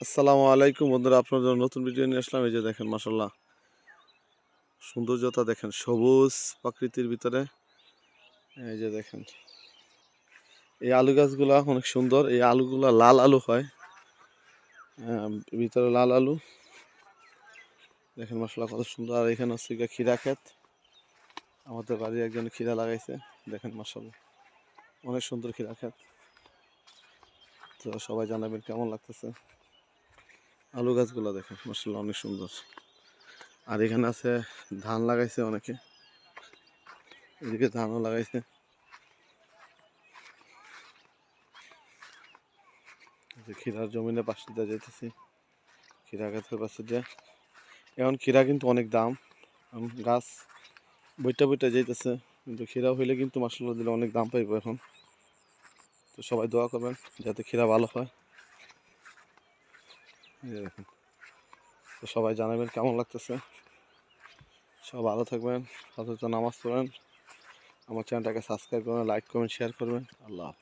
আসসালামু আলাইকুম বন্ধুরা, আপনার জন্য নতুন ভিডিও নিয়ে আসলাম। এই যে দেখেন, মাশাল্লাহ সৌন্দর্যতা দেখেন, সবুজ প্রকৃতির ভিতরে। এই যে দেখেন, এই আলু গাছগুলা অনেক সুন্দর। এই আলুগুলা লাল আলু হয়, ভিতরে লাল আলু দেখেন, মাশাল্লাহ কত সুন্দর। আর এখানে হচ্ছে গিয়ে খিরা ক্ষেত, আমাদের বাড়ি একজন খিরা লাগাইছে। দেখেন মাশাল্লাহ অনেক সুন্দর খিরা ক্ষেত। তো সবাই জানাবেন কেমন লাগতেছে। আলু গাছগুলা দেখেন মাশাল্লাহ অনেক সুন্দর। আর এখানে আছে ধান লাগাইছে অনেকে, এদিকে ধানও লাগাইছে। খিরার জমিনের পাশে দিয়ে যেতেছি, খিরা গাছের পাশে দিয়ে। এখন খিরা কিন্তু অনেক দাম, গাছ বইটা বইটা যাইতেছে, কিন্তু খিরা হইলে কিন্তু মাসাল্লাহ দিলে অনেক দাম পাইব এখন। তো সবাই দোয়া করবেন যাতে খিরা ভালো হয়। এই যে দেখেন, তো সবাই জানাবেন কেমন লাগতেছে। সব ভালো থাকবেন, অথচ নামাজ পড়েন, আমার চ্যানেলটাকে সাবস্ক্রাইব করবেন, লাইক করবেন, শেয়ার করবেন। আল্লাহ হাফেজ।